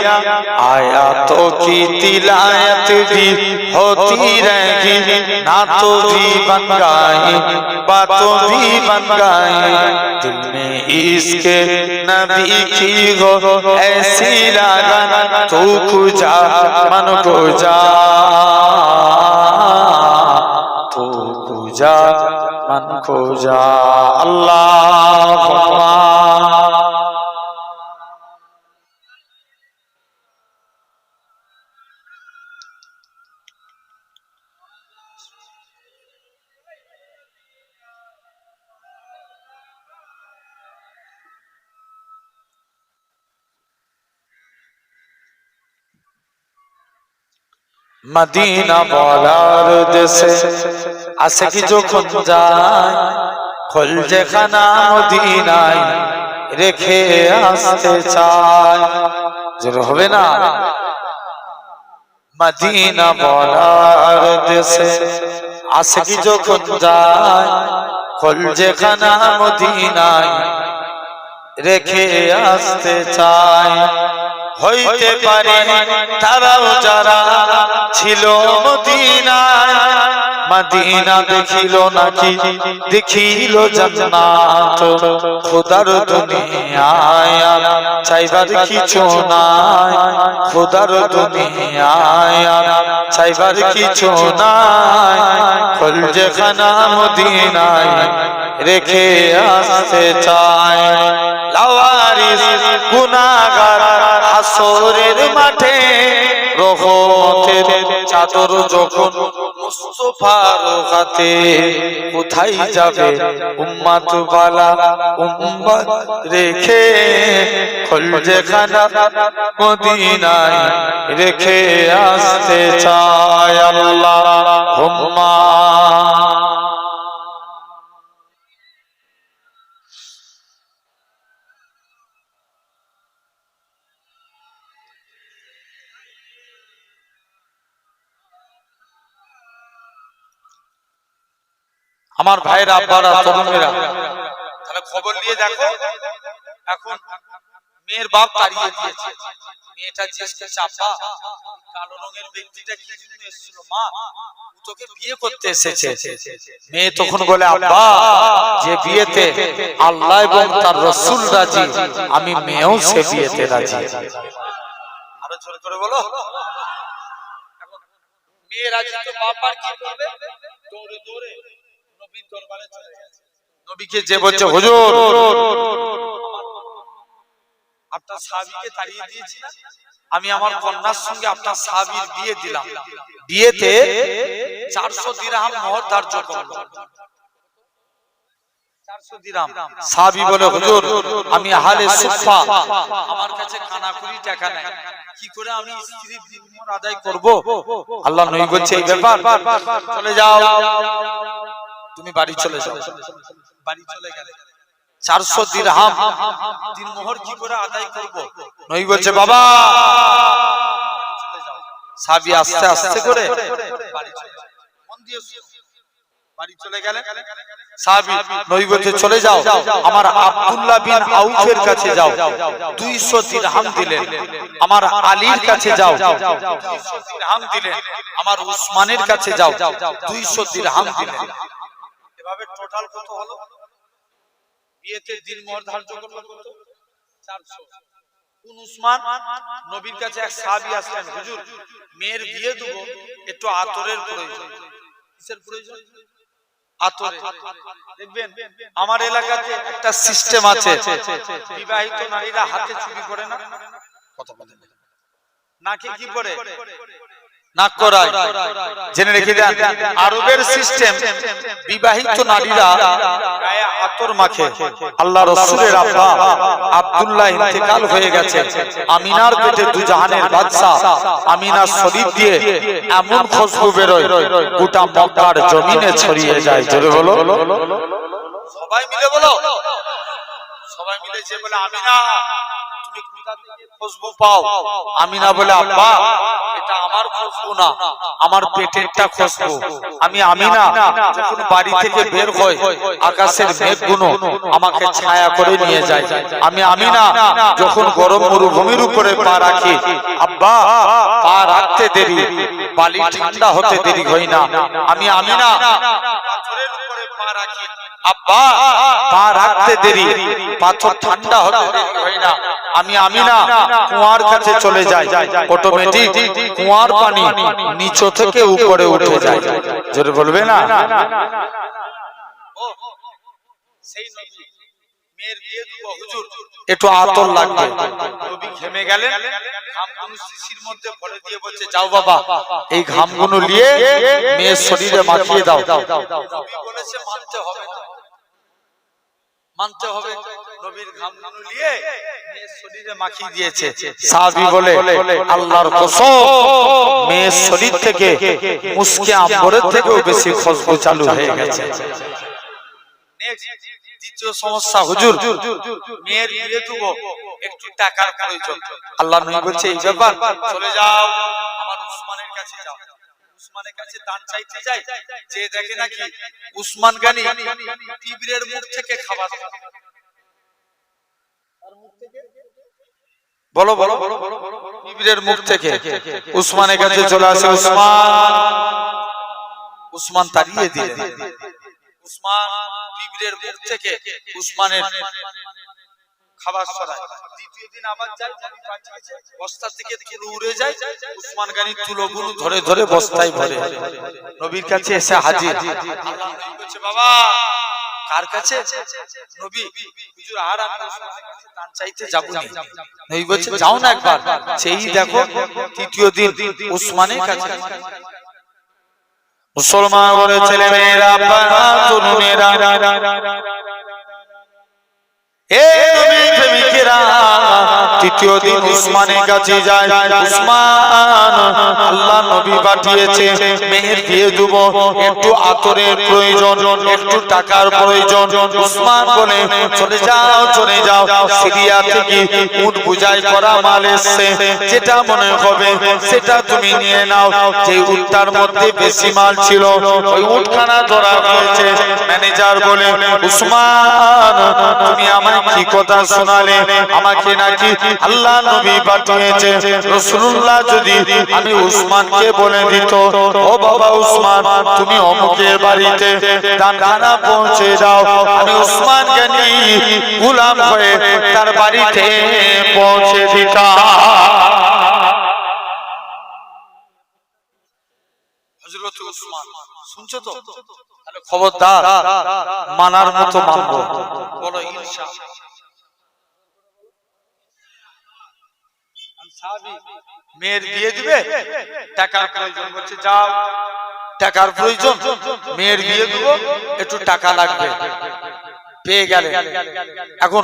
आया तो की तिलायत भी होती रहेगी नातों भी बन गई बातों भी बन गई दिल में इश्क नबी की हो ऐसी लगन तू खुजा मन को जा तू खुजा मन को जा अल्लाह मदीना বলার দেশে আসে কি যখন যায় খোল যেখানা মদিনায় রেখে আসতে চায় জোর হবে না মদিনা বলার দেশে আসে কি যখন যায় খোল যেখানা মদিনায় রেখে আসতে চায় হইতে পারে তারাও যারা ছিল মদিনায় মদিনা দেখিল নাকি দেখিল জান্নাত খোদার দুনিয়ায় চাইবার কিছু নাই খোদার দুনিয়ায় চাইবার কিছু নাই খোল যেখানা মদিনায় রেখে আসতে চায় লাওয়ারিস গুনাহগার হাসরের মাঠে রহমতের চাদর যখন মুস্তাফার হাতে কোথায় যাবে উম্মত ওয়ালা উম্মত রেখে খোল যেখানা মদিনায় রেখে আসতে চায় আল্লাহুম্মা আমার ভাইরা আব্বারা তরুণেরা তাহলে খবর নিয়ে দেখো এখন মেয়ের বাপ তাড়িয়ে দিয়েছে মেয়েটা জিজ্ঞেস চাপা কালো রঙের ব্যক্তিটা কি জন্য এসেছিল মা ও তোকে বিয়ে করতে এসেছে মেয়ে তখন বলে আব্বা যে বিয়েতে আল্লাহ এবং তার রাসূল রাজি আমি মেয়েও সে বিয়েতে রাজি আরো জোরে করে বলো এখন মেয়ে রাজি তো বাপ আর কি করবে দৌড়ে দৌড়ে নবীর দরবারে চলে গেছে নবীকে যে বলছে হুজুর আপনার সাহাবীকে তাড়িয়ে দিয়েছি না আমি আমার কন্যার সঙ্গে আপনার সাহাবীর বিয়ে দিলাম বিয়েতে 400 দিরহাম মোহর ধার্য করলাম 400 দিরহাম সাহাবী বলে হুজুর আমি আহলে সুফা আমার কাছে কানাকুড়ি টাকা নাই কি করে আমি স্ত্রীর দিন মোহর আদায় করব আল্লাহ নবী বলছে এই ব্যাপার চলে যাও তুমি বাড়ি চলে যাও বাড়ি চলে গেলে 400 দিরহাম দিনমোহর কি করে আদায় করব নবী বলছে বাবা চলে যাও সাহাবী আস্তে আস্তে করে বাড়ি চলে যায় মন দিয়ে বাড়ি চলে গেলে সাহাবী নবী বলছে চলে যাও আমার আব্দুল্লাহ বিন আউফের কাছে যাও 200 দিরহাম দিলেন আমার আলীর কাছে যাও 200 দিরহাম দিলেন আমার উসমানের কাছে যাও 200 দিরহাম দিলেন এভাবে টোটাল কত হলো বিয়েতে দিনমোহর ধার্য করলো কত 400 কোন উসমান নবীর কাছে এক সাহাবী আসলেন হুজুর মেয়ের বিয়ে দেব একটু আতরের প্রয়োজন কিসের প্রয়োজন আতরে দেখবেন আমার এলাকাতে একটা সিস্টেম আছে, বিবাহিত নারীরা হাতে চুড়ি পরে না, কথা বলেন, নাকে কি পরে, নাক করায়, জেনে রেখে দেন। আরবের সিস্টেম, বিবাহিত নারীরা গায়ে আতর মাখে। আল্লাহ রাসূলের আব্বা আব্দুল্লাহ ইন্তেকাল হয়ে গেছে, আমিনার পেটে দু জাহানের বাদশা আমিনার শরীর দিয়ে এমন খুশবু বেরোয় গোটা মক্কার জমিনে ছড়িয়ে যায়। জোরে বলো, সবাই মিলে বলো, সবাই মিলে যে বলে আমিনা তুমি কোথা থেকে খুশবু পাও? আমিনা বলে আব্বা এটা আমার খুশবু না, আমার পেটেরটা খুশবু। আমি আমিনা যখন বাড়ি থেকে বের হই আকাশের মেঘগুলো আমাকে ছায়া করে নিয়ে যায়। আমি আমিনা যখন গরম মরুভূমির উপরে পা রাখি, আব্বা পা রাখতে দেরি, বালি ঠান্ডা হতে দেরি হয় না। আমি আমিনা পাথরের উপরে পা রাখি, আব্বা পা রাখতে দেরি, পাথর ঠান্ডা হতে দেরি হয় না। আমি আমিনা কুয়ার কাছে চলে যাই, অটোমেটিক কুয়ার পানি নিচ থেকে উপরে উঠে যায়। জোরে বলবে না? সেই নবী মেয়ের বিয়ে দিব হুজুর, একটু আতর লাগবে। নবী ঘেমে গেলেন, ঘামগুলো শিশির মধ্যে ভরে দিয়ে বলছে যাও বাবা এই ঘামগুলো নিয়ে মেয়ের শরীরে মাখিয়ে দাও। নবী বলেছে মানতে হবে, মানতে হবে। নবীর ঘামগুলো নিয়ে মেয়ের শরীরে মাখিয়ে দিয়েছে। সাহাবী বলে আল্লাহর কসম মেয়ের শরীর থেকে মুস্কে আম্বরের থেকেও বেশি খুশবু চালু হয়ে গেছে। দ্বিতীয় সমস্যা, হুজুর মেয়ের বিয়ে দেব, একটু টাকার প্রয়োজন। আল্লাহ নবী বলছে এই ব্যাপার, চলে যাও আমার উসমানের কাছে যাও। উসমানের কাছে দান চাইতে যাই, যে দেখে নাকি উসমান গানি টিবিরের মুখ থেকে খাবার, বলো বলো টিবিরের মুখ থেকে উসমানের কাছে চলে আসে। উসমান তাড়িয়ে দিলেন। উসমান টিবিরের মুখ থেকে উসমানের খাবার সরায়। দ্বিতীয় দিন আবার যায়, নবী পাঠিয়েছে, বস্তা থেকে তুলো উড়ে যায়, উসমান গানি তুলোগুলো ধরে ধরে বস্তায় ভরে নবীর কাছে এসে হাজির। আল্লাহ নবী বলছে বাবা কার কাছে? নবী হুজুর আর আমি উসমানের কাছে দান চাইতে যাব না। নবী বলছে যাও না একবার। সেই দেখো তৃতীয় দিন উসমানের কাছে। মুসলমান বলে ছেলে মেয়েরা, তরুণেরা, তৃতীয় দিন উসমানের কাছে যায়। উসমান আল্লাহ নবী পাঠিয়েছে মেয়ের বিয়ে দেব, একটু আতরের প্রয়োজন, একটু টাকার প্রয়োজন। উসমান বলে চলে যাও চলে যাও, সিরিয়া থেকে উট বুঝাই করা মাল এসছে, যেটা মনে হবে সেটা তুমি নিয়ে নাও। যে উটটার মধ্যে বেশি মাল ছিল ওই উটখানা ধরা হয়েছে। ম্যানেজার বলে উসমান তুমি আমায় কি কথা শোনালে? আমাকে নাকি আল্লাহ নবী পাঠিয়েছে। রাসূলুল্লাহ যদি আমি উসমানকে বলে দিত ও বাবা উসমান তুমি অমুকের বাড়িতে দানখানা পৌঁছে দাও, আমি উসমান গানি গোলাম হয়ে তার বাড়িতে পৌঁছে দিতাম। হযরত উসমান শুনছো তো? তাহলে খবরদার মানার মতো মানবো, বলো ইনশাআল্লাহ। মেয়ের বিয়ে দিবে, টাকার প্রয়োজন, বলছে যাও টাকার প্রয়োজন, মেয়ের বিয়ে দিব, একটু টাকা লাগবে। পেয়ে গেলে এখন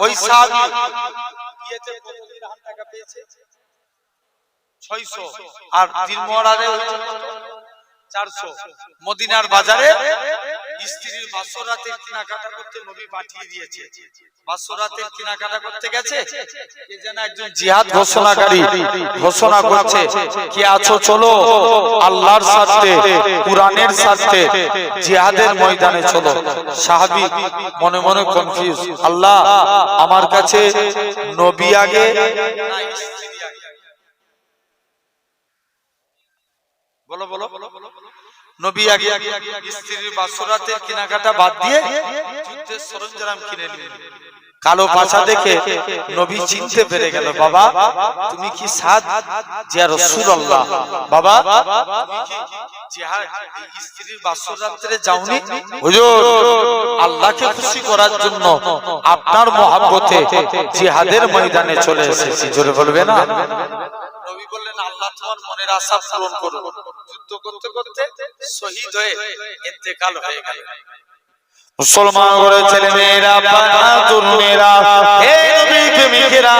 ওই সাহাবী বিয়েতে কত দিরহাম টাকা পেয়েছে? 600, আর দিরমোহরারে 400। মদিনার বাজারে স্ত্রীর বাসরাতের কেনাকাটা করতে নবী পাঠিয়ে দিয়েছে। বাসরাতের কেনাকাটা করতে গেছে, কে যেন একজন জিহাদ ঘোষণাকারী ঘোষণা করছে কি আছো চলো আল্লাহর সাথে কুরআনের সাথে জিহাদের ময়দানে চলো। সাহাবী মনে মনে কনফিউজ, আল্লাহ আমার কাছে নবী আগে না স্ত্রী আগে? বলো বলো নবী আগে, স্ত্রীর বাসরাতের কেনাকাটা বাদ দিয়ে যুদ্ধের সরঞ্জাম কিনে নিলেন। কালো পাছা দেখে নবী চিনতে পেরে গেল, বাবা তুমি কি সাদ জিয়া রাসূলুল্লাহ, বাবা তুমি কি জিহাদ স্ত্রীর বাসর রাতে যাওনি? হুজুর আল্লাহকে খুশি করার জন্য আপনার মহব্বতে জিহাদের ময়দানে চলে এসেছি। জোরে বলবে না? নবী বললেন আল্লাহ তোমার মনের আশা পূরণ করুন। যুদ্ধ করতে করতে শহীদ হয়ে ইন্তেকাল হয়ে গেল। মুসলমান ঘরের ছেলে মেয়েরা, তরুণেরা, হে নবী প্রেমিকেরা,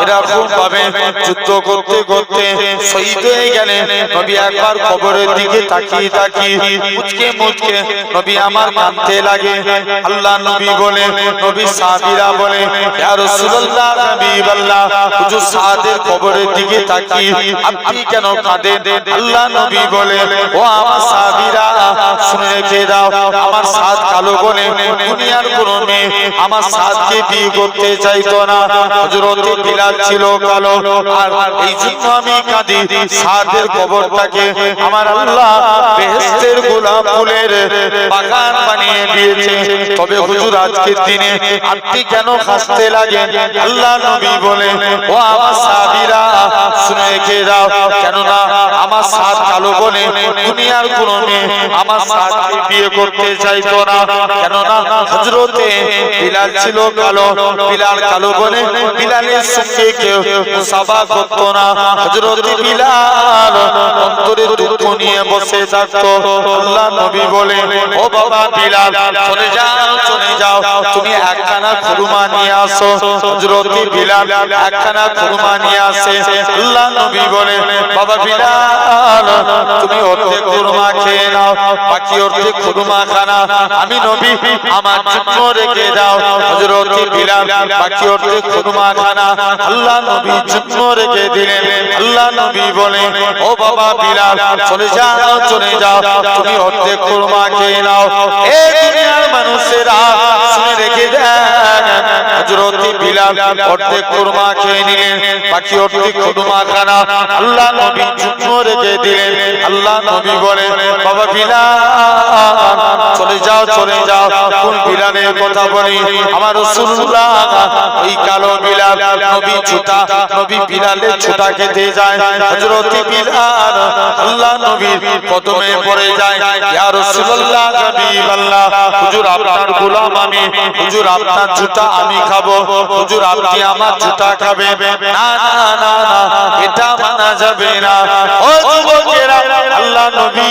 এরা খুব ভাবে যুদ্ধ করতে করতে শহীদ হয়ে গেলেন। নবী একবার কবরের দিকে তাকিয়ে তাকিয়ে মুচকে মুচকে নবী আমার কাঁদতে লাগে। আল্লাহ নবী বলে, নবী সাহাবীরা বলে, ইয়া রাসূলুল্লাহ হাবিবাল্লাহ, হুজুর সাদের কবরের দিকে তাকিয়ে আপনি কেন কাঁদেন? আল্লাহ নবী বলে, ও আমার সাহাবীরা শুনে রেখে দাও, আমার সাদ কালো বলে দুনিয়ার কোনো মেয়ে আমার সাদকে বিয়ে করতে চাইতো না। হযরত বিলাল ছিল কালো, আর এই জন্য আমি কাঁদি। সাদের কবরটাকে আমার আল্লাহ বেহেশতের গোলাপ ফুলের বাগান বানিয়ে দিয়েছে। তবে হুজুর আজকের দিনে আপনি কেন হাসতে লাগেন? আল্লাহ নবী বলে, ও আমার সাহাবীরা শুনে রেখে দাও, কেননা আমার সাদ কালো বলে দুনিয়ার কোনো মেয়ে আমার সাদকে বিয়ে করতে চাইতো না। কেননা হযরতে বিলাল ছিল কালো, বিলাল কালো বলে বিলালের সঙ্গে কেউ মুসাফা করতো না। হযরতে বিলাল অন্তরে দুঃখ নিয়ে বসে থাকতো। আল্লাহ নবী বলে, ও বাবা বিলাল চলে যাও চলে যাও, তুমি একখানা খুরমা নিয়ে আসো। হযরতে বিলাল একখানা খুরমা নিয়ে আসে। আল্লাহ নবী বলে, বাবা বিলাল তুমি অর্ধেক খুরমা খেয়ে নাও, বাকি অর্ধেক খুরমা খানা আমি নবী আমার জন্য রেখে দাও। হযরত বিলাল বাকি অর্ধেক খুরমা খানা আল্লাহ নবীর জন্য রেখে দিলেন। আল্লাহ নবী বলেন, ও বাবা বিলাল চলে যাও চলে যাও, তুমি অর্ধেক খুরমা খেয়ে নাও। এই দুনিয়ার মানুষেরা শুনে রেখে দেন, হযরত বিলাল অর্ধেক খুরমা খেয়ে নিলেন, বাকি অর্ধেক খুরমা খানা আল্লাহ নবীর জন্য রেখে দিলেন। আল্লাহ নবী বলেন, বাবা বিলাল চলে যাও চলে যাও। কোন বিলালের কথা বলি? আমার রাসূলুল্লাহ ওই কালো বিলাল নবী ছুটা, নবী বিলালের ছুটা খেতে যায়। হযরত বিলাল আল্লাহ নবীর কদমে পড়ে যায়, ইয়া রাসূলুল্লাহ হাবিবাল্লাহ, হুজুর আপনার গোলাম আমি, হুজুর আপনার ছুটা আমি খাবো, হুজুর আপনি আমার ছুটা খাবেন। না না না না, এটা মানা যাবে না। ও যুবকেরা, আল্লাহ নবী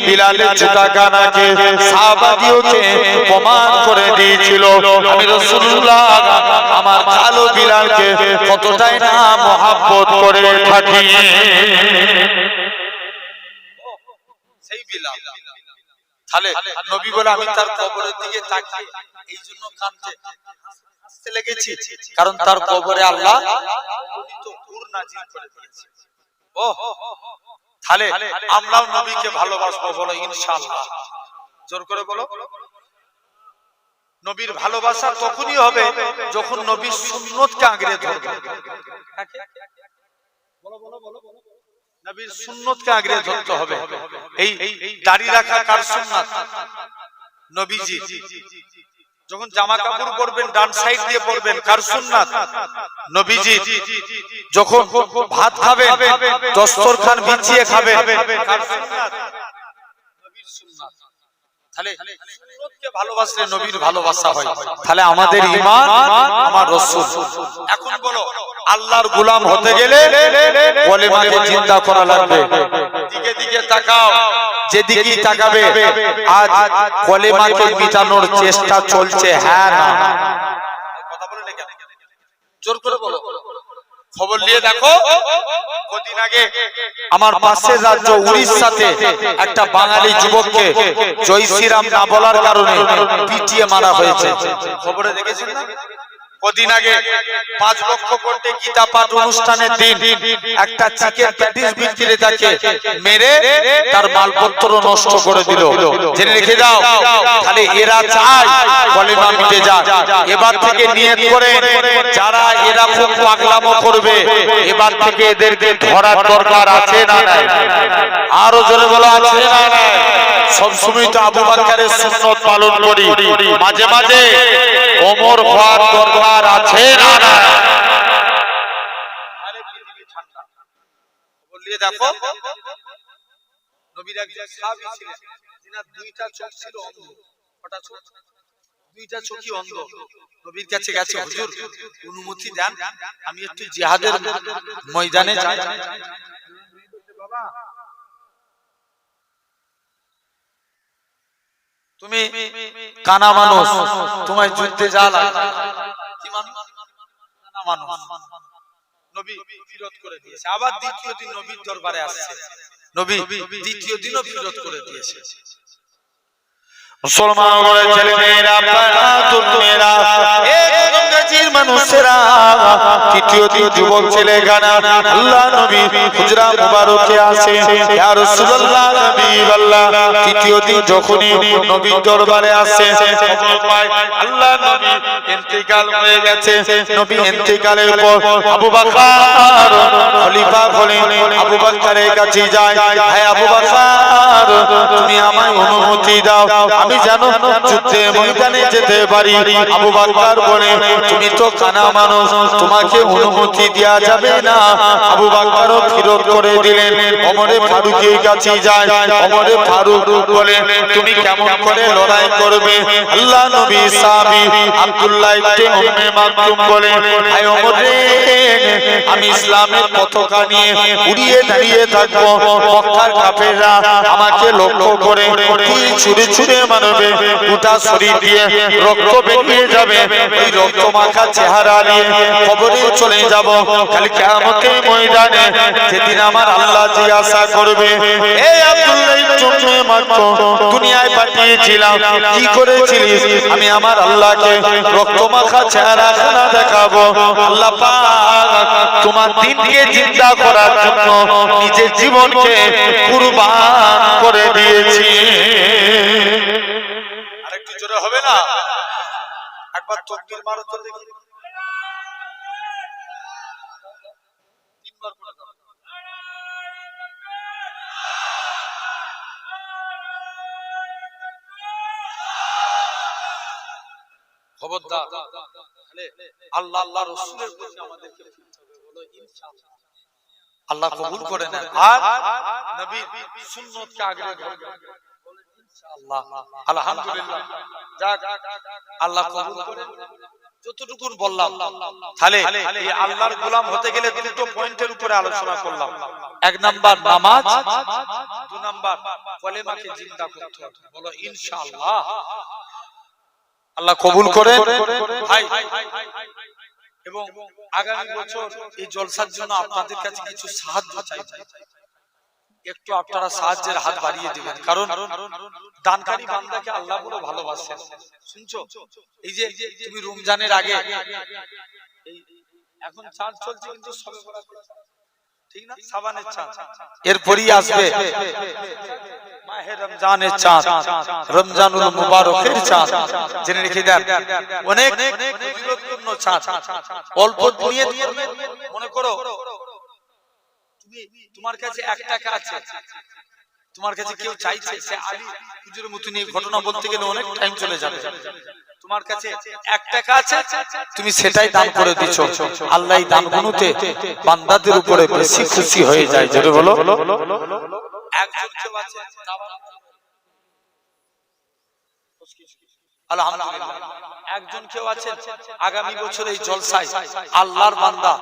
বিলালের ছুটা খানাকে সাহাবাদিওকে প্রমাণ করে দিয়েছিল, আমি রাসূলুল্লাহ আমার কালো বিলালকে কতটাই না মহব্বত করে থাকি। সেই বিলাল তাহলে নবী বলে আমি তার কবরের দিকে তাকিয়ে এই জন্য কাঁদতে লেগেছি, কারণ তার কবরে আল্লাহ তো নূর নাজিল করে দিয়েছে। ও তাহলে আমরাও নবীকে ভালোবাসবো, বলো ইনশাআল্লাহ। জোর করে বলো। নবীর ভালোবাসা তখনই হবে যখন নবীর সুন্নতকে আঁকড়ে ধরবে। নবীর সুন্নতকে আঁকড়ে ধরতে হবে। এই দাড়ি রাখা কার সুন্নাত? নবীজি। যখন জামা কাপড় পরবেন ডান সাইড দিয়ে পরবেন, কার সুন্নাত? নবীজি। যখন ভাত খাবেন দস্তরখান বিছিয়ে খাবেন, কার সুন্নাত? নবীর সুন্নাত। তাহলে সুন্নতকে ভালোবাসলে নবীর ভালোবাসা হয়। তাহলে আমাদের ঈমান আমার রাসূল। এখন বলো, আল্লাহর গোলাম হতে গেলে কলেমাকে জিন্দা করা লাগবে। দিকে দিকে তাকাও, যেদিকেই তাকাবে আজ কলেমাকে মিটানোর চেষ্টা চলছে। হ্যাঁ না কথা বলে না কেন? জোর করে বলো। খবর নিয়ে দেখো, কদিন আগে আমার পাশের রাজ্য উড়িষ্যাতে একটা বাঙালি যুবককে জয় শ্রীরাম না বলার কারণে পিটিয়ে মারা হয়েছে। খবরে দেখেছেন না? কদিন আগে 5 লক্ষ কোটি গীতা পাঠ অনুষ্ঠানের দিন একটা চিকেন প্যাটিস বিক্রেতাকে মেরে তার মালপত্র নষ্ট করে দিল। জেনে রেখে দাও, তাহলে এরা চায় কলেমা মিটে যাক। এবার থেকে নিয়ত করে যারা এরকম পাগলামো করবে এবার থেকে এদেরকে ধরার দরকার আছে না নাই? আরো জোরে বলো, আছে না নাই? সব সময় তো আবু বকরের সুন্নাত পালন করি, মাঝে মাঝে ওমর হওয়ার দরকার আছে না না? আরে পৃথিবী ঠান্ডা বলিয়ে দেখো, নবীর একজন সাহাবী ছিলেন যিনার দুইটা চোখ ছিল অন্ধ, কটা চোখ? দুইটা চোখই অন্ধ। নবীর কাছে গেছে, হুজুর অনুমতি দেন আমি একটু জিহাদের ময়দানে যাই। বাবা তুমি কানা মানুষ, তোমায় যুদ্ধে যা লাগবে, কি মানুষ? কানা মানুষ। নবী বিরোধ করে দিয়েছে। আবার দ্বিতীয় দিন নবীর দরবারে আসছে, নবী দ্বিতীয় দিনও বিরোধ করে দিয়েছে। মুসলমান ঘরের ছেলে মেয়েরা, মেয়েরা, মানুষেরা, তৃতীয় দিন যুবক ছেলে গানা আল্লাহ নবী হুজরা মুবারকে আসে, ইয়া রাসূলুল্লাহ হাবিবাল্লাহ। তৃতীয় দিন যখনই নবীর দরবারে আসে, খবর পায় আল্লাহ নবী ইন্তেকাল হয়ে গেছে। নবী ইন্তেকালের পর আবু বকর খলিফা হলেন, আবু বকরের কাছে যায়, হে আবু বকর তুমি আমায় অনুমতি দাও, আমি জানো যুদ্ধে ময়দানে যেতে পারি। আবু বকর বলে তুমি তো কানা মানুষ, তোমাকে অনুমতি দেয়া যাবে না। আবু বকরও ফিরত করে দিলেন। ওমরে ফারুকের কাছে যায়, ওমরে ফারুক বলে তুমি কেমন করে লড়াই করবে? আল্লাহ নবী সাহাবী আব্দুল্লাহ ইবনে উম্মে মাকতুম বলে হে ওমর রে, আমি ইসলামের পতাকা নিয়ে উড়িয়ে দাঁড়িয়ে থাকবো, মক্কার কাফেররা আমাকে লক্ষ্য করে তীর ছুঁড়ে ছুঁড়ে মারবে, গোটা শরীর দিয়ে রক্ত বেরিয়ে যাবে, ওই রক্ত মাখা চেহারা নিয়ে কবরে চলে যাব কাল কিয়ামতের ময়দানে, যেদিন আমার আল্লাহ জিজ্ঞাসা করবে হে আব্দুল্লাহ ইবনে উম্মে মাকতুম দুনিয়ায় পাঠিয়েছিলাম কি করেছিলিস? আমি আমার আল্লাহকে রক্ত মাখা চেহারা খানা দেখাবো। আল্লাহ পাক তোমার দ্বীনকে জিন্দা করার জন্য নিজের জীবনকে কুরবান করে দিয়েছি। আরেকটু জোরে হবে না? একবার তাকবীর মারো তো দেখি। তিনবার করে দাও। খবরদার আল্লাহ আল্লাহ রাসূলের প্রতি আমাদেরকে ফিরতে হবে, বলো ইনশাআল্লাহ। আল্লাহ কবুল করে নেন আর নবীর সুন্নতকে আগলে ধরবে, বলো ইনশাআল্লাহ। আলহামদুলিল্লাহ, যাক আল্লাহ কবুল করে। যতটুকু বললাম, তাহলে এই আল্লাহর গোলাম হতে গেলে দুটো পয়েন্টের উপরে আলোচনা করলাম। এক নাম্বার নামাজ, দুই নাম্বার কলেমাকে জিন্দা করতে হবে, বলো ইনশাআল্লাহ। আল্লাহ কবুল করেন ভাই। এবং আগামী বছর এই জলসার জন্য আপনাদের কাছে কিছু সাহায্য চাই, একটু আপনারা সাহায্যের হাত বাড়িয়ে দিবেন, কারণ দানকারী বান্দাকে আল্লাহ বলে ভালোবাসেন। শুনছো? এই যে তুমি রমজানের আগে, এখন চাঁদ চলছে কিন্তু সবে বরাত, ঠিক না? সাবানের চাঁদ, এরপরই আসবে মাহে রমজানের চাঁদ, রমজানুল মুবারকের চাঁদ। জেনে রেখে দেন, অনেক ফজিলতপূর্ণ চাঁদ। অল্প দুনিয়া দিয়ে মনে করো তোমার কাছে 1 টাকা আছে, তোমার কাছে কেউ চাইছে সে আলী হুজুরের মতন এই ঘটনা বলতে গেলে অনেক টাইম চলে যাবে। তোমার কাছে 1 টাকা আছে, তুমি সেটাই দান করে দিছো, আল্লাহ এই দান গুনতে বান্দাদের উপরে বেশি খুশি হয়ে যায়। জোরে বলো। একজন কেউ আছে, আলহামদুলিল্লাহ, একজন কেউ আছে আগামী বছর এই জলসায় আল্লাহর বান্দা